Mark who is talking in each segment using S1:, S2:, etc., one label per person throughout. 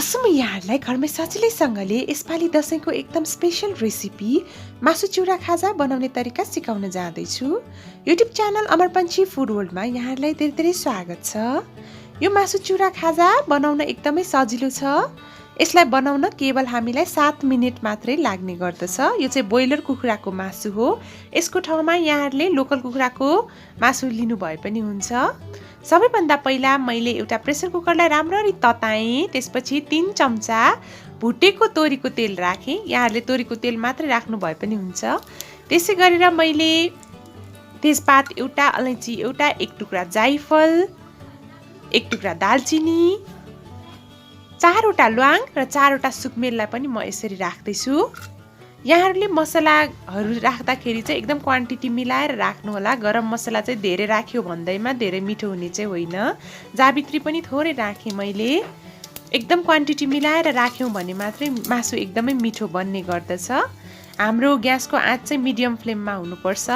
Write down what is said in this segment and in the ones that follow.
S1: आज म यहाँहरूलाई घरमै सजिलैसँगले यसपालि दशैंको एकदम स्पेशल रेसिपी मासु चिउरा खाजा बनाउने तरिका सिकाउन जाँदैछु। युट्युब च्यानल अमर पंछी फूड वर्ल्डमा यहाँहरूलाई धेरै धेरै स्वागत छ। यो मासु चिउरा खाजा बनाउन एकदमै सजिलो छ। यसलाई बनाउन केवल हामीलाई 7 मिनेट मात्रै लाग्ने गर्दछ। यो चाहिँ ब्रोइलर कुखुराको मासु हो। यसको ठाउँमा यहाँहरूले लोकल कुखुराको मासु लिनु भए पनि हुन्छ। सबैभन्दा पहिला मैले एउटा प्रेसर कुकरलाई राम्ररी तताएँ। त्यसपछि 3 चम्चा भुटेको तोरीको तेल राखेँ। यहाँहरूले तोरीको तेल मात्रै राख्नु भए पनि हुन्छ। त्यसै गरेर मैले तेजपात एउटा, अलैँची एउटा, 1 टुक्रा जाइफल, 1 टुक्रा दालचिनी, 4वटा ल्वाङ र 4वटा सुकमेललाई पनि म यसरी राख्दैछु। यहाँहरूले मसलाहरू राख्दाखेरि चाहिँ एकदम क्वान्टिटी मिलाएर राख्नु होला। गरम मसला चाहिँ धेरै राख्यो भन्दैमा धेरै मिठो हुने चाहिँ होइन। जाबित्री पनि थोरै राखेँ मैले। एकदम क्वान्टिटी मिलाएर राख्यौँ भने मात्रै मासु एकदमै मिठो बन्ने गर्दछ। हाम्रो ग्यासको आँच चाहिँ मिडियम फ्लेममा हुनुपर्छ।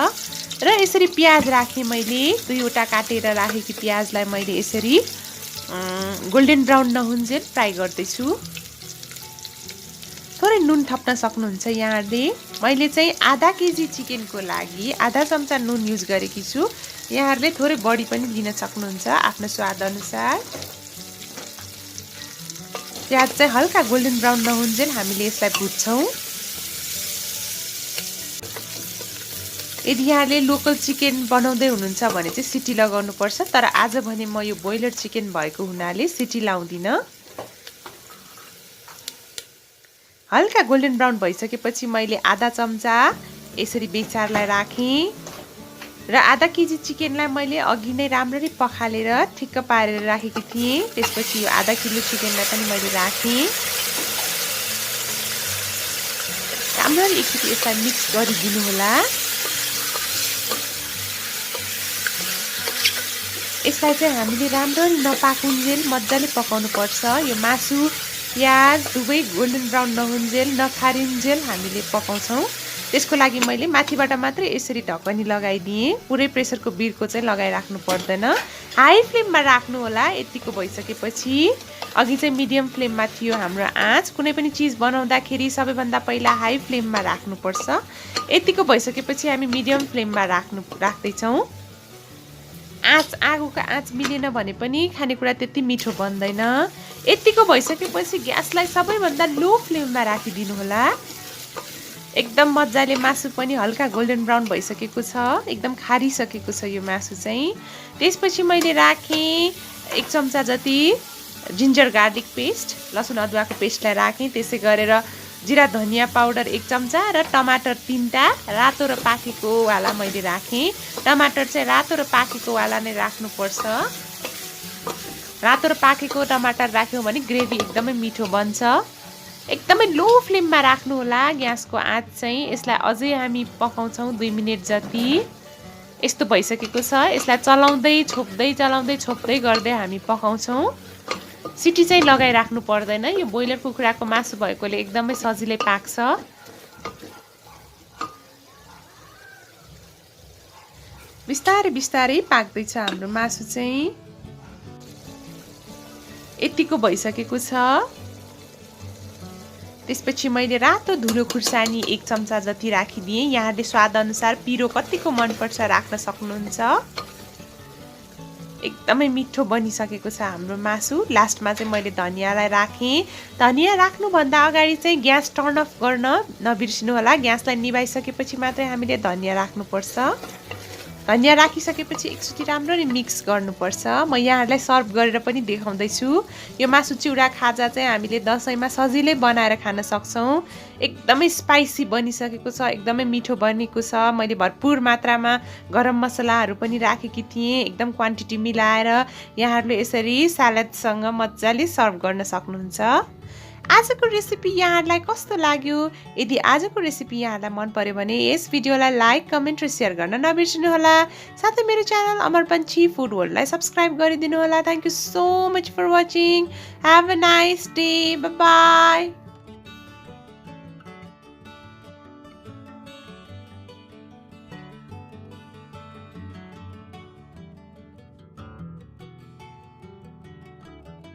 S1: र यसरी प्याज राखेँ मैले। 2वटा काटेर राखेकी प्याजलाई मैले यसरी गोल्डन ब्राउन नहुन्जेल फ्राई गर्दैछु। थोरै नुन थप्न सक्नुहुन्छ यहाँहरूले। मैले चाहिँ आधा केजी चिकनको लागि आधा चम्चा नुन युज गरेकी छु। यहाँहरूले थोरै बढी पनि दिन सक्नुहुन्छ आफ्नो स्वाद अनुसार। प्याज चाहिँ हल्का गोल्डन ब्राउन नहुन्जेल हामीले यसलाई भुट्छौँ। यदि यहाँले लोकल चिकन बनाउँदै हुनुहुन्छ भने चाहिँ सिटी लगाउनु पर्छ। तर आज भने म यो ब्रोइलर चिकन भएको हुनाले सिटी लाउँदिनँ। हल्का गोल्डन ब्राउन भइसकेपछि मैले आधा चम्चा यसरी बेचारलाई राखेँ र आधा केजी चिकनलाई मैले अघि नै राम्ररी पखालेर ठिक्क पारेर राखेकी थिएँ। त्यसपछि यो आधा किलो चिकनलाई पनि मैले राखेँ। राम्ररी एकचोटि यसलाई मिक्स गरिदिनु होला। यसलाई चाहिँ हामीले राम्ररी नपाकुन्जेल मजाले पकाउनु पर्छ। यो मासु प्याज दुवै गोल्डन ब्राउन नहुन्जेल नखारिन्जेल हामीले पकाउँछौँ। त्यसको लागि मैले माथिबाट मात्रै यसरी ढकनी लगाइदिएँ। पुरै प्रेसरको बिर्को चाहिँ लगाइराख्नु पर्दैन। हाई फ्लेममा राख्नु होला। यतिको भइसकेपछि अघि चाहिँ मिडियम फ्लेममा थियो हाम्रो आँच। कुनै पनि चिज बनाउँदाखेरि सबैभन्दा पहिला हाई फ्लेममा राख्नुपर्छ। यतिको भइसकेपछि हामी मिडियम फ्लेममा राख्दैछौँ। आगोको आँच मिलेन भने पनि खानेकुरा त्यति मिठो बन्दैन। यतिको भइसकेपछि ग्यासलाई सबैभन्दा लो फ्लेममा राखिदिनु होला। एकदम मजाले मासु पनि हल्का गोल्डन ब्राउन भइसकेको छ। एकदम खारिसकेको छ यो मासु चाहिँ। त्यसपछि मैले राखेँ 1 चम्चा जति जिन्जर गार्लिक पेस्ट, लसुन अदुवाको पेस्टलाई राखेँ। त्यसै गरेर जिरा धनिया पाउडर 1 चम्चा र टमाटर 3टा रातो र पाकेको वाला मैले राखेँ। टमाटर चाहिँ रातो र पाकेको वाला नै राख्नुपर्छ। रातो र पाकेको टमाटर राख्यौँ भने ग्रेभी एकदमै मिठो बन्छ। एकदमै लो फ्लेममा राख्नु होला ग्यासको आँच चाहिँ। यसलाई अझै हामी पकाउँछौँ 2 मिनेट जति। यस्तो भइसकेको छ। यसलाई चलाउँदै छोप्दै गर्दै हामी पकाउँछौँ। सिटी चाहिँ लगाइराख्नु पर्दैन। यो ब्रोइलर कुखुराको मासु भएकोले एकदमै सजिलै पाक्छ। बिस्तारै बिस्तारै पाक्दैछ हाम्रो मासु चाहिँ। यतिको भइसकेको छ। त्यसपछि मैले रातो धुलो खुर्सानी 1 चम्चा जति राखिदिएँ। यहाँले स्वाद अनुसार पिरो कतिको मनपर्छ राख्न सक्नुहुन्छ। एकदमै मिठो बनिसकेको छ हाम्रो मासु। लास्टमा चाहिँ मैले धनियालाई राखेँ। धनिया राख्नुभन्दा अगाडि चाहिँ ग्यास टर्न अफ गर्न नबिर्सिनु होला। ग्यासलाई निभाइसकेपछि मात्रै हामीले धनिया राख्नुपर्छ। धनिया राखिसकेपछि एकचोटि राम्ररी मिक्स गर्नुपर्छ। म यहाँहरूलाई सर्भ गरेर पनि देखाउँदैछु। यो मासु चिउरा खाजा चाहिँ हामीले दशैंमा सजिलै बनाएर खान सक्छौँ। एकदमै स्पाइसी बनिसकेको छ। एकदमै मिठो बनेको छ। मैले भरपुर मात्रामा गरम मसलाहरू पनि राखेकी थिएँ। एकदम क्वान्टिटी मिलाएर यहाँहरूले यसरी सलादसँग मजाले सर्भ गर्न सक्नुहुन्छ। आजको रेसिपी यहाँहरूलाई कस्तो लाग्यो? यदि आजको रेसिपी यहाँहरूलाई मन पर्यो भने यस भिडियोलाई लाइक, कमेन्ट र सेयर गर्न नबिर्सिनु होला। साथै मेरो च्यानल अमर पंछी फूड वर्ल्डलाई सब्स्क्राइब गरिदिनु होला। Thank you so much for watching. Have a nice day. Bye by.